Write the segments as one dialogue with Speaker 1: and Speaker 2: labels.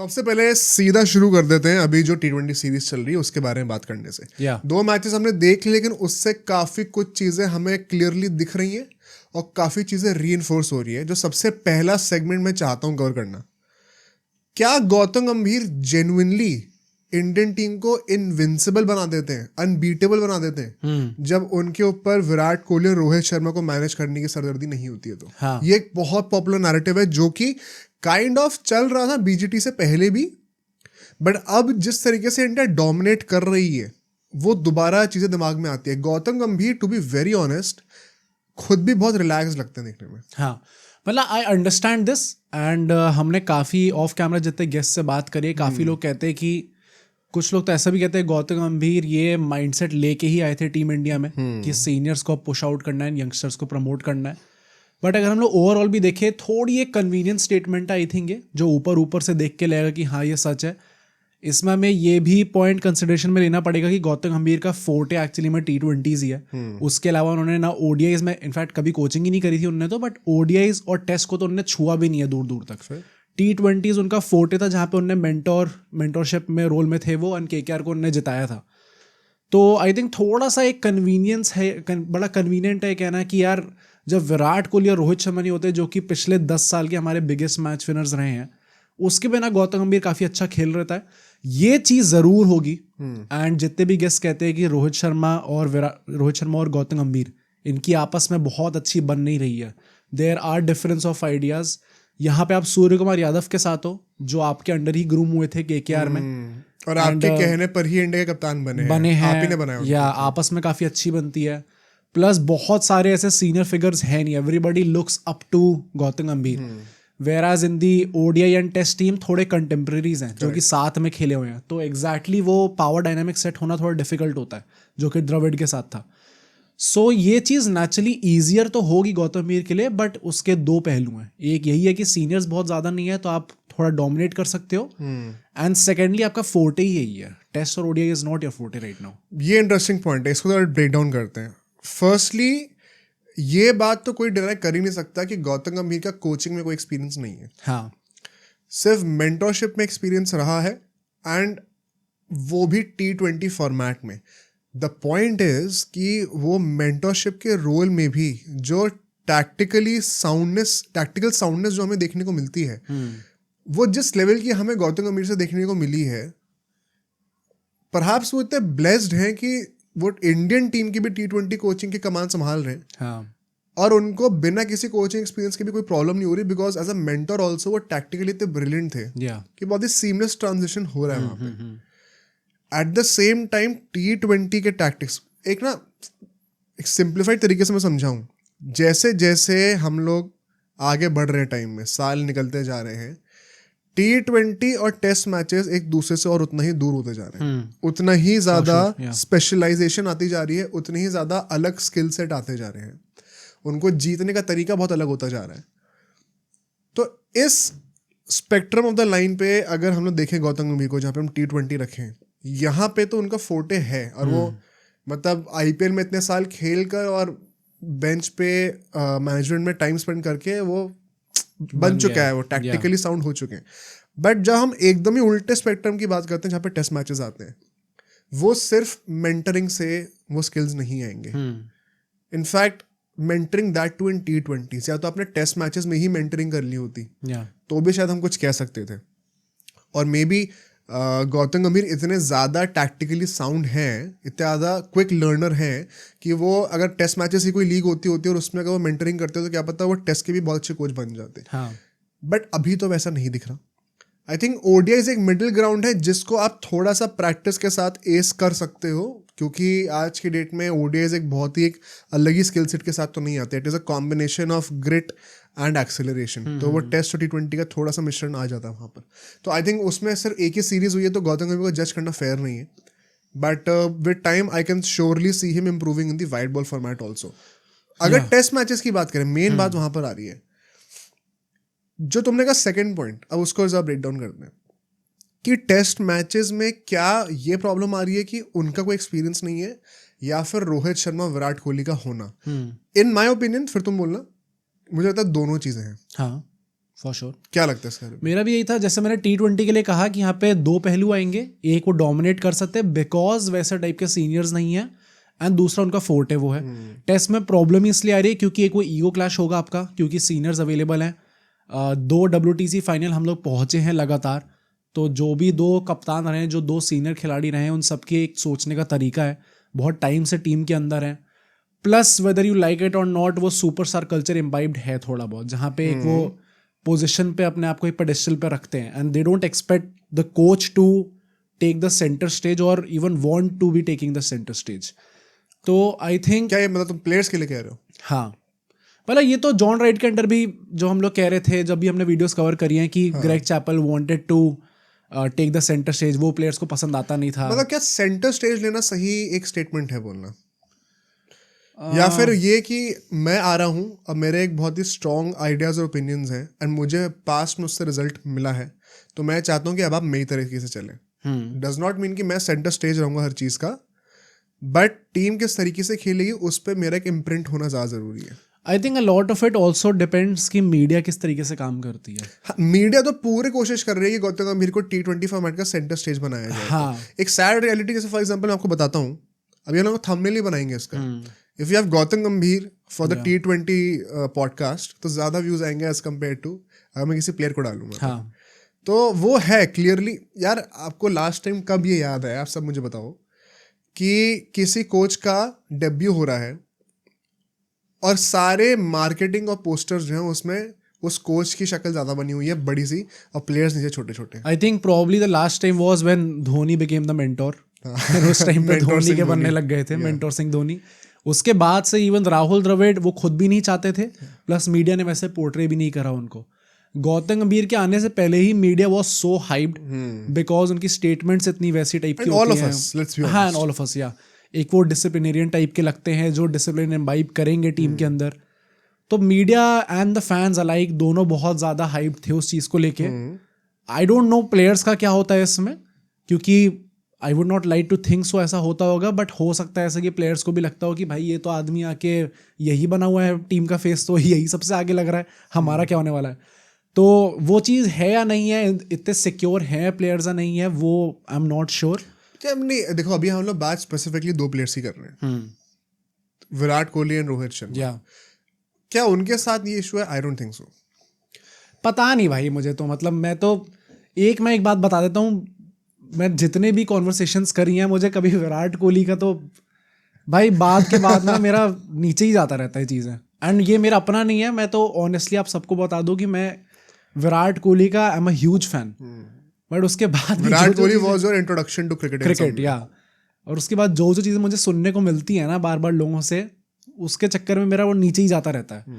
Speaker 1: सबसे पहले सीधा शुरू कर देते हैं अभी जो T20 सीरीज चल रही है उसके बारे में बात करने से। दो मैचेस हमने देख ली, लेकिन उससे काफी कुछ चीजें हमें क्लियरली दिख रही हैं और काफी चीजें रीइंफोर्स हो रही है। जो सबसे पहला सेगमेंट मैं चाहता हूं कवर करना, क्या गौतम गंभीर जेन्युइनली इंडियन टीम को इनविंसिबल बना देते हैं, अनबीटेबल बना देते हैं जब उनके ऊपर विराट कोहली और रोहित शर्मा को मैनेज करने की सरदर्दी नहीं होती है? तो ये एक बहुत पॉपुलर नैरेटिव है जो कि काइंड ऑफ चल रहा था बीजीटी से पहले भी, बट अब जिस तरीके से इंडिया डोमिनेट कर रही है वो दोबारा चीजें दिमाग में आती है। गौतम गंभीर टू बी वेरी ऑनेस्ट खुद भी बहुत रिलैक्स लगते हैं देखने में।
Speaker 2: हाँ, मतलब आई अंडरस्टैंड दिस एंड हमने काफ़ी ऑफ कैमरा जितने गेस्ट से बात करी, काफ़ी लोग कहते हैं कि कुछ लोग तो ऐसा भी कहते हैं गौतम गंभीर ये माइंडसेट लेके ही आए थे टीम इंडिया में कि सीनियर्स को पुश आउट करना है, यंगस्टर्स को प्रमोट करना है। बट अगर हम लोग ओवरऑल भी देखें, थोड़ी एक कन्वीनियंस स्टेटमेंट आई थिंक ये, जो ऊपर ऊपर से देख के लगेगा कि हाँ ये सच है। इसमें हमें ये भी पॉइंट कंसिडरेशन में लेना पड़ेगा कि गौतम गंभीर का फोर्टे एक्चुअली में T20s ही है। उसके अलावा उन्होंने ना ओडीआईज में इनफैक्ट कभी कोचिंग ही नहीं करी थी उन्होंने तो, बट ओडीआईज और टेस्ट को तो उन्होंने छुआ भी नहीं है दूर दूर तक। T20s उनका फोर्टे था जहाँ पे उन्होंने मेंटोरशिप में रोल में थे वो, एंड KKR को उन्होंने जिताया था। तो आई थिंक थोड़ा सा एक कन्वीनियंस है, बड़ा कन्वीनियंट है कहना कि यार जब विराट कोहली और रोहित शर्मा नहीं होते जो कि पिछले 10 साल के हमारे बिगेस्ट मैच विनर्स रहे हैं, उसके बिना गौतम गंभीर काफ़ी अच्छा खेल रहता है। ये चीज़ ज़रूर होगी। एंड जितने भी गेस्ट कहते हैं कि रोहित शर्मा और गौतम गंभीर इनकी आपस में बहुत अच्छी बन नहीं रही है, there are difference of ideas. यहाँ पे आप सूर्य कुमार यादव के साथ हो जो आपके अंडर ही ग्रूम हुए थे KKR में,
Speaker 1: और आपके कहने पर ही इंडिया के कप्तान बने हैं। आप ही ने बनाया
Speaker 2: या आपस में काफ़ी अच्छी बनती है। प्लस बहुत सारे ऐसे सीनियर फिगर्स हैं नहीं, everybody looks up to Gautam Gambhir. Whereas in the ODI and test team थोड़े कंटेम्प्रेरीज हैं जो कि साथ में खेले हुए हैं, तो एग्जैक्टली वो पावर डायनामिक सेट होना थोड़ा डिफिकल्ट होता है जो कि द्रविड़ के साथ था। सो ये चीज़ नेचुरली ईजियर तो होगी गौतम गंभीर के लिए, बट उसके दो पहलू हैं। एक यही है कि सीनियर्स बहुत ज़्यादा नहीं है तो आप थोड़ा डोमिनेट कर सकते हो, एंड सेकेंडली आपका फोर्टे ही यही है, टेस्ट और ODI is not your forte right now.
Speaker 1: ये इंटरेस्टिंग पॉइंट है, इसको थोड़ा ब्रेक डाउन करते हैं। फर्स्टली ये बात तो कोई डिनाई कर ही नहीं सकता कि गौतम गंभीर का कोचिंग में कोई एक्सपीरियंस नहीं है।
Speaker 2: हाँ,
Speaker 1: सिर्फ मेंटरशिप में एक्सपीरियंस रहा है, एंड वो भी T20 फॉर्मेट में। द पॉइंट इज कि वो मेंटरशिप के रोल में भी जो टैक्टिकल साउंडनेस जो हमें देखने को मिलती है, वो जिस लेवल की हमें गौतम गंभीर से देखने को मिली है, परहैप्स वो इतने ब्लेस्ड हैं कि वो इंडियन टीम की भी T20 कोचिंग की कमान संभाल रहे हैं।
Speaker 2: हाँ,
Speaker 1: और उनको बिना किसी कोचिंग एक्सपीरियंस के भी कोई प्रॉब्लम नहीं हो रही, because as a mentor also वो टैक्टिकली इतने ब्रिलियंट थे कि बहुत ही सीमलेस ट्रांजिशन हो रहा है वहाँ पे। At the same time T20 के टैक्टिक्स एक सिंप्लीफाइड तरीके से मैं समझाऊं, जैसे जैसे हम लोग आगे बढ़ रहे हैं टाइम में, साल निकलते जा रहे हैं, T20 और टेस्ट मैचेस एक दूसरे से और उतना ही दूर होते जा रहे हैं, उतना ही ज़्यादा स्पेशलाइजेशन आती जा रही है, उतनी ही ज़्यादा अलग स्किल सेट आते जा रहे हैं, उनको जीतने का तरीका बहुत अलग होता जा रहा है। तो इस स्पेक्ट्रम ऑफ द लाइन पे अगर हम लोग देखें गौतम गंभीर को, जहाँ पे हम T20 रखें, यहाँ पे तो उनका फोर्टे है, और वो मतलब IPL में इतने साल खेल कर और बेंच पे मैनेजमेंट में टाइम स्पेंड करके वो बन चुका है, वो टैक्टिकली साउंड हो चुके हैं। बट जब हम एकदम ही उल्टे स्पेक्ट्रम की बात करते हैं जहाँ पे टेस्ट मैचेस आते हैं, वो सिर्फ मेंटरिंग से वो स्किल्स नहीं आएंगे। In fact mentoring that too in T20, या तो आपने टेस्ट मैचेस में ही मेंटरिंग कर ली होती तो भी शायद हम कुछ कह सकते थे। और मे बी गौतम गंभीर इतने ज़्यादा टैक्टिकली साउंड हैं, इतने ज़्यादा क्विक लर्नर हैं कि वो अगर टेस्ट मैचेस की कोई लीग होती और उसमें अगर वो मेंटरिंग करते तो क्या पता वो टेस्ट के भी बहुत अच्छे कोच बन जाते। बट अभी तो वैसा नहीं दिख रहा। आई थिंक ODI एक मिडिल ग्राउंड है जिसको आप थोड़ा सा प्रैक्टिस के साथ एस कर सकते हो, क्योंकि आज की डेट में ODI एक बहुत ही एक अलग ही स्किल सेट के साथ तो नहीं आते। It is a combination of grit and acceleration, तो वो टेस्ट और T20 का थोड़ा सा मिश्रण आ जाता है वहाँ पर। तो आई थिंक उसमें सिर्फ एक ही सीरीज हुई है, तो गौतम गंभीर को जज करना फेयर नहीं है। But with time I can surely see him improving in the white ball format also. अगर टेस्ट मैचेस की बात करें, मेन बात वहाँ पर आ रही है जो तुमने कहा सेकंड पॉइंट, अब उसको जरा ब्रेक डाउन करते हैं कि टेस्ट मैचेस में क्या ये प्रॉब्लम आ रही है कि उनका कोई एक्सपीरियंस नहीं है, या फिर रोहित शर्मा विराट कोहली का होना। इन माय ओपिनियन, फिर तुम बोलना, मुझे लगता है दोनों चीज़ें हैं।
Speaker 2: हाँ, फॉर श्योर।
Speaker 1: क्या लगता है इसके बारे में?
Speaker 2: मेरा भी यही था, जैसे मैंने T20 के लिए कहा कि यहाँ पे दो पहलू आएंगे, एक वो डोमिनेट कर सकते हैं बिकॉज वैसे टाइप के सीनियर्स नहीं है, एंड दूसरा उनका फोर्ट है वो है। टेस्ट में प्रॉब्लम इसलिए आ रही है क्योंकि एक वो ईगो क्लैश होगा आपका, क्योंकि सीनियर्स अवेलेबल हैं। 2 WTC फाइनल हम लोग पहुंचे हैं लगातार, तो जो भी 2 कप्तान रहे हैं, जो 2 सीनियर खिलाड़ी रहे हैं, उन सबके एक सोचने का तरीका है, बहुत टाइम से टीम के अंदर है। Plus whether you like it और नॉट, वो सुपरस्टार कल्चर इम्बाइब्ड है थोड़ा बहुत, जहाँ पे एक वो पोजीशन पे अपने आप को एक पेडेस्टल पे रखते हैं, and they don't expect the coach to take the centre stage और even want to be taking the centre stage. तो आई थिंक,
Speaker 1: क्या ये मतलब तुम प्लेयर्स के लिए कह रहे हो?
Speaker 2: हाँ, मतलब ये तो जॉन राइट के अंडर भी जो हम लोग कह रहे थे जब भी हमने वीडियोस कवर करी हैं कि Greg Chappell wanted to take the centre stage, वो प्लेयर्स को पसंद आता नहीं था।
Speaker 1: मतलब क्या सेंटर स्टेज लेना सही एक स्टेटमेंट है बोलना, या फिर ये कि मैं आ रहा हूँ, अब मेरे एक बहुत ही स्ट्रॉन्ग आइडियाज और ओपिनियंस हैं एंड मुझे पास्ट में उससे रिजल्ट मिला है, तो मैं चाहता हूँ कि अब आप मेरी तरीके से चलें। डज नॉट मीन कि मैं सेंटर स्टेज रहूँगा हर चीज़ का, बट टीम किस तरीके से खेलेगी उस पर मेरा एक इम्प्रिंट होना ज़्यादा ज़रूरी है।
Speaker 2: I think a lot of it also depends कि मीडिया किस तरीके से काम करती है।
Speaker 1: हाँ, मीडिया तो पूरी कोशिश कर रही है कि गौतम गंभीर को T20 फॉर्मेट का सेंटर स्टेज बनाया जाए।
Speaker 2: हाँ,
Speaker 1: एक सैड रियलिटी, जैसे फॉर एग्जांपल मैं आपको बताता हूँ, अभी हम लोग थंबनेल ही बनाएंगे इसका, इफ यू हैव गौतम गंभीर फॉर द T20 पॉडकास्ट, तो ज़्यादा व्यूज आएंगे एज कम्पेयर टू अगर मैं किसी प्लेयर को डालूंगा।
Speaker 2: हाँ,
Speaker 1: तो वो है क्लियरली। यार आपको लास्ट टाइम कब ये याद है, आप सब मुझे बताओ, कि किसी कोच का डेब्यू हो रहा है और सारे मार्केटिंग और पोस्टर्स जो हैं उसमें उस कोच की शक्ल ज्यादा बनी हुई है, बड़ी सी, और प्लेयर्स नीचे छोटे छोटे।
Speaker 2: I think probably the last time was when Dhoni became the mentor. उस टाइम पे धोनी के बनने लग गए थे, मेंटोर सिंह धोनी। उसके बाद से इवन राहुल द्रविड़ वो खुद भी नहीं चाहते थे, प्लस मीडिया ने वैसे पोर्ट्रे भी नहीं करा उनको। गौतम गंभीर के आने से पहले ही media was so hyped because उनकी स्टेटमेंट्स इतनी वैसी टाइप की होती हैं। हाँ, एंड ऑल ऑफ अस, या एक वो डिसिप्लिनेरियन टाइप के लगते हैं जो डिसिप्लिन इम्बाइब करेंगे टीम के अंदर। तो media and the fans alike दोनों बहुत ज़्यादा हाइप थे उस चीज़ को लेके। आई डोंट नो प्लेयर्स का क्या होता है इसमें, क्योंकि I would not like to think so ऐसा होता होगा, बट हो सकता है ऐसा कि प्लेयर्स को भी लगता हो कि भाई ये तो आदमी आके यही बना हुआ है टीम का फेस, तो यही सबसे आगे लग रहा है, हमारा क्या होने वाला है। तो वो चीज़ है या नहीं है, इतने सिक्योर हैं प्लेयर्स या नहीं है, वो आई एम नॉट श्योर।
Speaker 1: क्या नहीं, देखो अभी हम लोग बात स्पेसिफिकली 2 प्लेयर्स की कर रहे हैं, विराट कोहली एंड रोहित शर्मा। क्या उनके साथ ये इशू है? I don't think so.
Speaker 2: पता नहीं भाई, मुझे तो मतलब मैं एक बात बता देता हूँ, मैं जितने भी कॉन्वर्सेशंस करी हैं, मुझे कभी विराट कोहली का तो भाई बाद के बाद ना मेरा नीचे ही जाता रहता है चीज़ें। एंड ये मेरा अपना नहीं है, मैं तो ऑनेस्टली आप सबको बता दूँ कि मैं विराट कोहली का I am a huge fan, but उसके बाद
Speaker 1: Virat Kohli was your introduction to cricket,
Speaker 2: या और उसके बाद जो चीज़ें मुझे सुनने को मिलती है ना बार बार लोगों से, उसके चक्कर में मेरा वो नीचे ही जाता रहता है।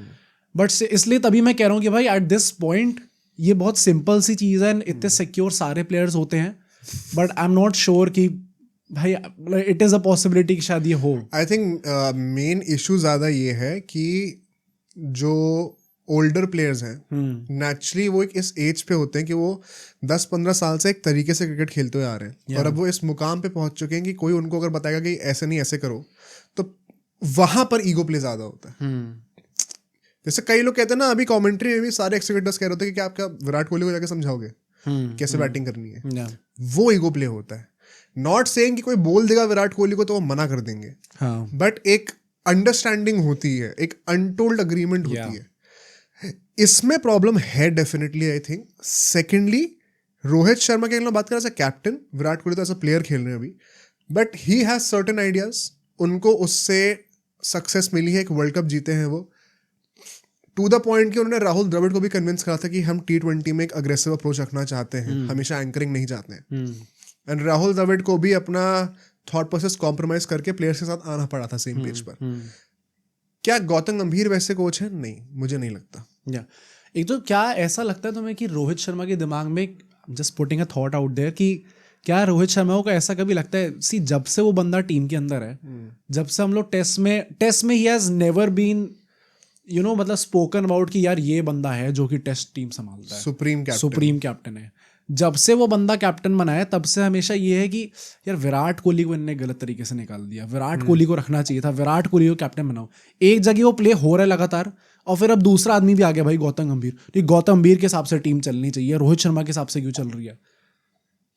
Speaker 2: बट इसलिए तभी मैं कह रहा हूँ कि भाई एट दिस पॉइंट ये बहुत सिंपल सी चीज़ है, इतने सिक्योर सारे प्लेयर्स होते हैं, but I am not sure कि भाई इट इज़ अ पॉसिबिलिटी कि शायद ये हो।
Speaker 1: आई थिंक मेन इशू ज़्यादा ये है कि जो ओल्डर प्लेयर्स हैं नेचुरली वो एक इस एज पे होते हैं कि वो 10-15 साल से एक तरीके से क्रिकेट खेलते हुए आ रहे हैं, और अब वो इस मुकाम पे पहुंच चुके हैं कि कोई उनको अगर बताएगा कि ऐसे नहीं ऐसे करो, तो वहां पर ईगो प्ले ज्यादा होता है। जैसे कई लोग कहते हैं ना, अभी कमेंट्री में भी सारे एक्सिक्यूटिव्स कह रहे होते हैं कि क्या आपका विराट कोहली को जाके समझाओगे कैसे बैटिंग करनी है। वो ईगो प्ले होता है। नॉट सेइंग कि कोई बोल देगा विराट कोहली को तो वो मना कर देंगे, बट एक अंडरस्टैंडिंग होती है, एक अनटोल्ड अग्रीमेंट होती है। इसमें प्रॉब्लम है definitely, I think. Secondly, Rohit Sharma की अगर बात करें as a captain, Virat Kohli तो एज अ प्लेयर खेल रहे हैं अभी, but he has certain ideas. उनको उससे सक्सेस मिली है, एक वर्ल्ड कप जीते हैं वो, टू द पॉइंट कि उन्होंने राहुल द्रविड़ को भी कन्विंस करा था कि हम T20 में एक अग्रेसिव अप्रोच रखना चाहते हैं, हमेशा एंकरिंग नहीं चाहते हैं। एंड राहुल द्रविड़ को भी अपना थॉट प्रोसेस कॉम्प्रोमाइज करके प्लेयर्स के साथ आना पड़ा था सेम पेज पर। क्या गौतम गंभीर वैसे कोच है? नहीं, मुझे नहीं लगता।
Speaker 2: एक तो क्या ऐसा लगता है तुम्हें कि रोहित शर्मा के दिमाग में, just putting a thought out there, कि क्या रोहित शर्मा को ऐसा कभी लगता है, सी जब से वो बंदा टीम के अंदर है, जब से हम लोग टेस्ट में he has never been you know मतलब स्पोकन अबाउट कि यार ये बंदा है जो कि टेस्ट टीम संभालता है,
Speaker 1: सुप्रीम कैप्टन
Speaker 2: कैप्टन है। जब से वो बंदा कैप्टन बना है तब से हमेशा ये है कि यार विराट कोहली को इनने गलत तरीके से निकाल दिया, विराट कोहली को रखना चाहिए था, विराट कोहली को कैप्टन बनाओ। एक जगह वो प्ले हो रहा है लगातार और फिर अब दूसरा आदमी भी आ गया भाई, गौतम गंभीर। तो गौतम गंभीर के हिसाब से टीम चलनी चाहिए, रोहित शर्मा के हिसाब से क्यों चल रही है?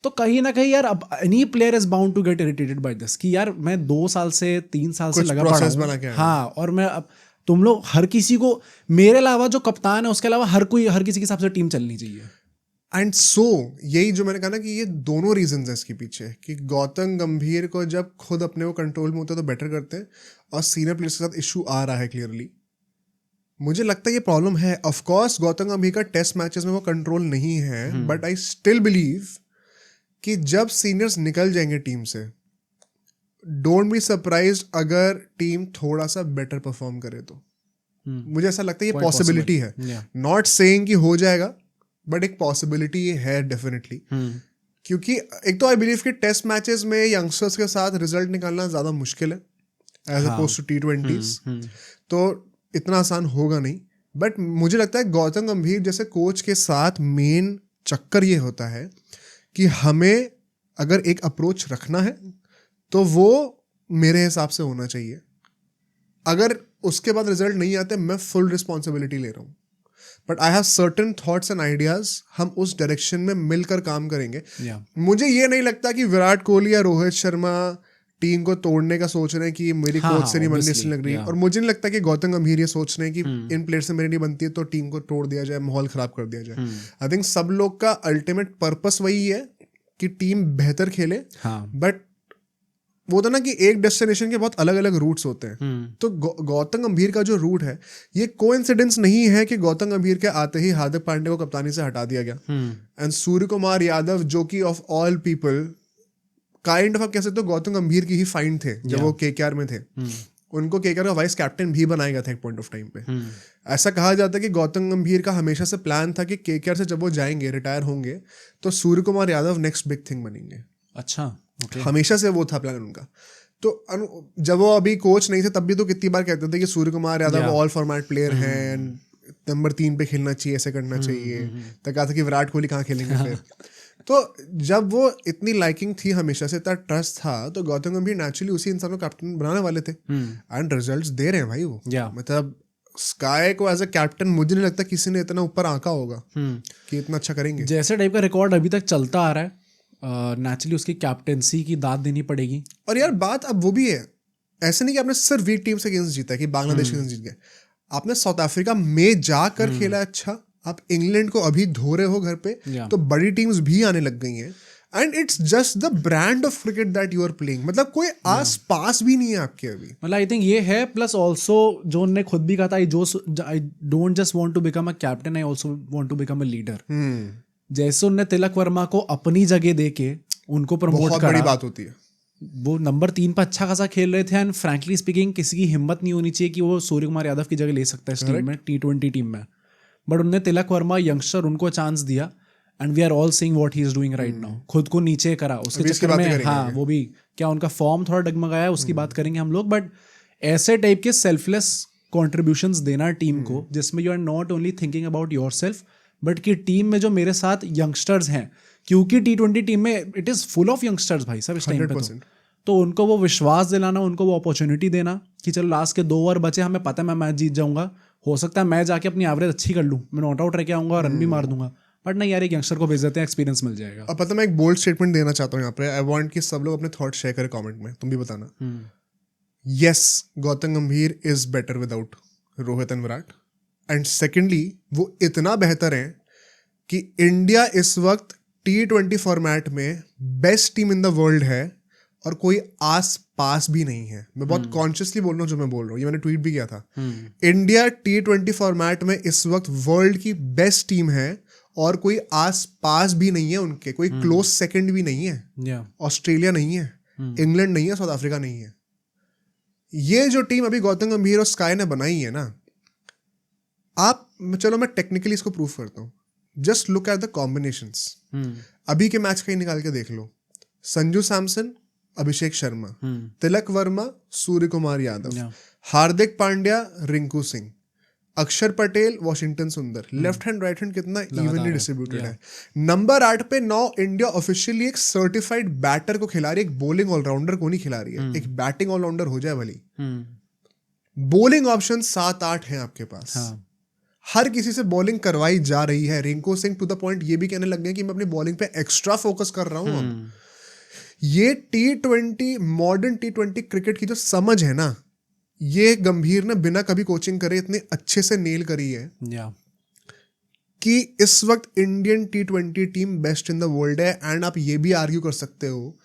Speaker 2: तो कहीं ना कहीं यार अब any player is bound to get irritated by this कि यार मैं 2 साल से 3 साल से लगा पड़ा हूं, हाँ, और मैं अब तुम लोग हर किसी को, मेरे अलावा जो कप्तान है उसके अलावा हर किसी के हिसाब से टीम चलनी चाहिए।
Speaker 1: एंड सो यही जो मैंने कहा ना कि ये दोनों रीजंस हैं इसके पीछे, कि गौतम गंभीर को जब खुद अपने को कंट्रोल में होते हैं तो बेटर करते हैं, और सीनियर प्लेयर्स के साथ इशू आ रहा है क्लियरली। मुझे लगता है ये प्रॉब्लम है। ऑफ कोर्स गौतम गंभीर का टेस्ट मैचेस में वो कंट्रोल नहीं है, बट आई स्टिल बिलीव कि जब सीनियर्स निकल जाएंगे टीम से, डोंट बी सरप्राइज्ड अगर टीम थोड़ा सा बेटर परफॉर्म करे तो। मुझे ऐसा लगता है ये पॉसिबिलिटी है, नॉट सेइंग कि हो जाएगा, बट एक पॉसिबिलिटी ये है डेफिनेटली। क्योंकि एक तो आई बिलीव कि टेस्ट मैचेस में यंगस्टर्स के साथ रिजल्ट निकालना ज़्यादा मुश्किल है एज अपोज टू T20s, तो इतना आसान होगा नहीं। बट मुझे लगता है गौतम गंभीर जैसे कोच के साथ मेन चक्कर ये होता है कि हमें अगर एक अप्रोच रखना है तो वो मेरे हिसाब से होना चाहिए। अगर उसके बाद रिजल्ट नहीं आते, मैं फुल रिस्पॉन्सिबिलिटी ले रहा हूँ, but I have certain thoughts and ideas, हम उस डायरेक्शन में मिलकर काम करेंगे। मुझे ये नहीं लगता कि विराट कोहली या रोहित शर्मा टीम को तोड़ने का सोच रहे हैं कि मेरी कोच से नहीं बनने से लग रही है, और मुझे नहीं लगता कि गौतम गंभीर ये सोच रहे हैं कि इन प्लेयर से मेरी नहीं बनती है तो टीम को तोड़ दिया जाए, माहौल खराब कर दिया जाए। आई थिंक सब लोग का अल्टीमेट पर्पस वही है कि टीम बेहतर खेले, बट वो तो ना कि एक डेस्टिनेशन के बहुत अलग अलग रूट्स होते हैं। तो गौतम गंभीर का जो रूट है, ये कोइंसिडेंस नहीं है कि गौतम गंभीर के आते ही हार्दिक पांड्या को कप्तानी से हटा दिया गया, एंड सूर्य कुमार यादव जो कि of all people kind of, आप कह सकते हो गौतम गंभीर की ही फाइंड थे जब वो KKR में थे, उनको KKR का वाइस कैप्टन भी बनाया गया था एक पॉइंट ऑफ टाइम पे। ऐसा कहा जाता है कि गौतम गंभीर का हमेशा से प्लान था कि KKR से जब वो जाएंगे, रिटायर होंगे, तो Surya Kumar Yadav next big thing बनेंगे।
Speaker 2: अच्छा, okay.
Speaker 1: हमेशा से वो था प्लान उनका। तो जब वो अभी कोच नहीं थे तब भी तो कितनी बार कहते थे कि Surya Kumar Yadav all format player हैं, नंबर 3 पे खेलना चाहिए, ऐसे करना चाहिए। तो कहा था कि विराट कोहली कहाँ खेलेंगे फिर। तो जब वो इतनी लाइकिंग थी, हमेशा से इतना ट्रस्ट था, तो गौतम गंभीर नेचुरली उसी इंसान को कैप्टन बनाने वाले थे, एंड रिजल्ट्स दे रहे हैं भाई वो। मतलब स्काई को एज अ कैप्टन मुझे नहीं लगता किसी ने इतना ऊपर आंका होगा कि इतना अच्छा करेंगे।
Speaker 2: जैसे टाइप का रिकॉर्ड अभी तक चलता आ रहा है, नेचुरली उसकी कैप्टेंसी की दाद देनी पड़ेगी।
Speaker 1: और यार बात अब वो भी है, ऐसे नहीं कि आपने सिर्फ वीक टीम से अगेंस्ट जीता है, कि बांग्लादेश के अगेंस्ट जीत गए, आपने साउथ अफ्रीका में जाकर खेला अच्छा, आप इंग्लैंड को अभी धो रहे हो घर पे, तो बड़ी टीम्स भी आने लग गई हैं, and it's just the brand of cricket that you are playing. मतलब कोई आस पास भी नहीं है आपके अभी।
Speaker 2: मतलब आई थिंक ये है, प्लस ऑल्सो जो उन्होंने खुद भी कहा था, I don't just want to become a captain, I also want to become a leader. जैसे उनने तिलक वर्मा को अपनी जगह देके उनको प्रमोट करा,
Speaker 1: बड़ी बात होती है।
Speaker 2: वो नंबर 3 पर अच्छा खासा खेल रहे थे, एंड फ्रैंकली स्पीकिंग किसी की हिम्मत नहीं होनी चाहिए कि वो सूर्य कुमार यादव की जगह ले सकता है इस टीम में, T20 टीम में। बट उनने तिलक वर्मा यंगस्टर, उनको चांस दिया, and we are all seeing what he is doing right now. खुद को नीचे करा उसके चक्कर में, हाँ, वो भी क्या उनका फॉर्म थोड़ा डगमगाया, उसकी बात करेंगे हम लोग। बट ऐसे टाइप के सेल्फलेस कॉन्ट्रीब्यूशंस देना टीम को, जिसमें you are not only thinking about your yourself कि टीम में जो मेरे साथ यंगस्टर्स हैं, क्योंकि T20 टीम में it is full of youngsters भाई साहब इस टाइम पे, तो उनको वो विश्वास दिलाना, उनको वो अपॉर्चुनिटी देना कि चलो लास्ट के 2 ओवर बचे, हमें पता है मैं मैच जीत जाऊंगा, हो सकता है मैं जाके अपनी एवरेज अच्छी कर लूँ, मैं नॉट आउट रह के आऊँगा और रन भी मार दूंगा, बट नहीं यार, एक यंगस्टर को भेज देते हैं, एक्सपीरियंस मिल जाएगा।
Speaker 1: अब पता, मैं एक बोल्ड स्टेटमेंट देना चाहता हूँ यहाँ पे। आई वांट कि सब लोग अपने थॉट शेयर करें कमेंट में, तुम भी बताना। यस, गौतम गंभीर is better without Rohit and Virat, and secondly वो इतना बेहतर है कि इंडिया इस वक्त T20 फॉर्मेट में best team in the world है, और कोई आस पास भी नहीं है। मैं बहुत कॉन्शियसली बोल रहा हूँ जो मैं बोल रहा हूँ, ये मैंने ट्वीट भी किया था। इंडिया T20 फॉर्मेट में इस वक्त वर्ल्ड की बेस्ट टीम है, और कोई आस पास भी नहीं है उनके, कोई क्लोज सेकंड भी नहीं है। ऑस्ट्रेलिया नहीं है, इंग्लैंड नहीं है, साउथ अफ्रीका नहीं है। ये जो टीम अभी गौतम गंभीर और स्काई ने बनाई है ना, आप, चलो मैं टेक्निकली इसको प्रूव करता हूँ, just look at the combinations. अभी के मैच कहीं निकाल के देख लो, संजू सैमसन, अभिषेक शर्मा, तिलक वर्मा, सूर्य कुमार यादव, हार्दिक पांड्या, रिंकू सिंह, अक्षर पटेल, वॉशिंगटन सुंदर, लेफ्ट हैंड राइट हैंड कितना इवनली डिस्ट्रीब्यूटेड है। नंबर 8 पे नाउ इंडिया ऑफिशियली एक सर्टिफाइड बैटर को खिला रही है, एक बॉलिंग ऑलराउंडर को नहीं खिला रही है। एक बैटिंग ऑलराउंडर हो जाए भली, बॉलिंग ऑप्शन 7-8 हैं आपके पास। हर किसी से बॉलिंग करवाई जा रही है। Rinku Singh to the point ये भी कहने लग गए कि मैं अपनी बॉलिंग पे एक्स्ट्रा फोकस कर रहा हूँ अब। ये T20 मॉडर्न T20 क्रिकेट की जो समझ है ना, ये गंभीर ने बिना कभी कोचिंग करे इतने अच्छे से नेल करी है कि इस वक्त Indian T20 team best in the world है। एंड आप ये भी आर्ग्यू कर सकते हो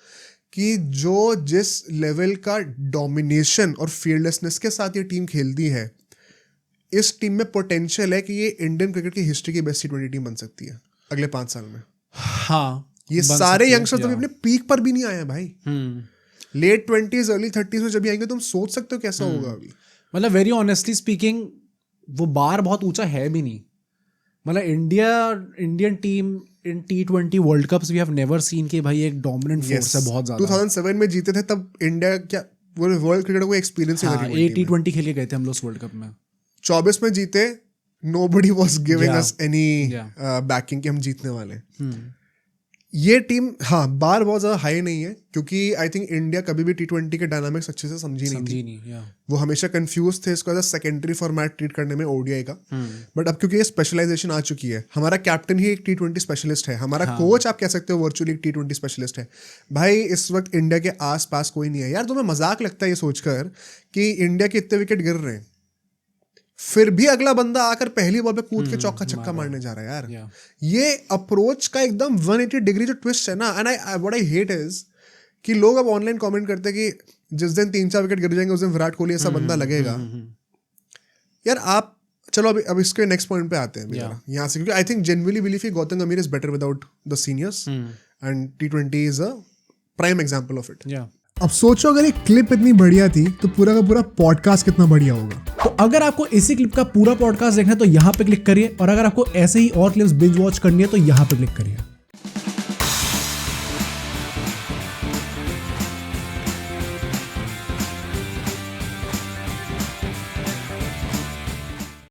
Speaker 1: कि जो जिस लेवल का डोमिनेशन और फियरलेसनेस के साथ ये टीम खेलती है, इस टीम में पोटेंशियल है कि ये इंडियन क्रिकेट की हिस्ट्री की बेस्ट T20 टीम बन सकती है अगले 5 साल में।
Speaker 2: हाँ,
Speaker 1: ये सारे यंगस्टर्स तो अपने पीक पर भी नहीं आए हैं भाई। लेट 20s अर्ली 30s में जब आएंगे तुम सोच सकते हो कैसा होगा अभी।
Speaker 2: मतलब वेरी ऑनेस्टली स्पीकिंग वो बार बहुत ऊंचा है भी नहीं। मतलब Indian team in T20 world cups we have never seen कि भाई एक डोमिनेंट फोर्स है बहुत ज्यादा।
Speaker 1: 2007 में जीते थे तब इंडिया क्या वो वर्ल्ड क्रिकेट को एक्सपीरियंस ही नहीं।
Speaker 2: T20 खेल के गए थे हम लोग वर्ल्ड कप में।
Speaker 1: 24 में जीते, nobody was giving us any backing कि हम जीतने वाले। ये टीम हाँ बार बहुत ज्यादा हाई नहीं है क्योंकि आई थिंक इंडिया कभी भी T20 के डायनामिक्स अच्छे से समझी नहीं थी। वो हमेशा कंफ्यूज थे इसको as a secondary format treat करने में ODI का। बट अब क्योंकि ये स्पेशलाइजेशन आ चुकी है, हमारा कैप्टन ही एक T20 स्पेशलिस्ट है, हमारा कोच आप कह सकते हो वर्चुअली एक T20 स्पेशलिस्ट है। भाई इस वक्त इंडिया के आस पास कोई नहीं है यार। तुम्हें मजाक लगता है ये सोचकर कि इंडिया के इतने विकेट गिर रहे हैं, फिर भी अगला बंदा आकर पहली बॉल पे कूद के चौका छक्का मारने जा रहा है यार। ये अप्रोच का एकदम 180 डिग्री जो ट्विस्ट है ना, and what I hate is कि लोग अब ऑनलाइन कमेंट करते हैं कि जिस दिन 3-4 विकेट गिर जाएंगे उस दिन विराट कोहली ऐसा बंदा लगेगा। यार आप चलो अब इसके नेक्स्ट पॉइंट पे आते हैं यहाँ से, क्योंकि आई थिंक जेन्युइनली बिलीव कि गौतम गंभीर is better without the seniors and T20 is a prime example of it.
Speaker 3: अब सोचो अगर ये क्लिप इतनी बढ़िया थी तो पूरा का पूरा पॉडकास्ट कितना बढ़िया होगा।
Speaker 2: तो अगर आपको इसी क्लिप का पूरा पॉडकास्ट देखना है तो यहाँ पे क्लिक करिए, और अगर आपको ऐसे ही और क्लिप्स बिंज वॉच करनी है तो यहाँ पे क्लिक करिए।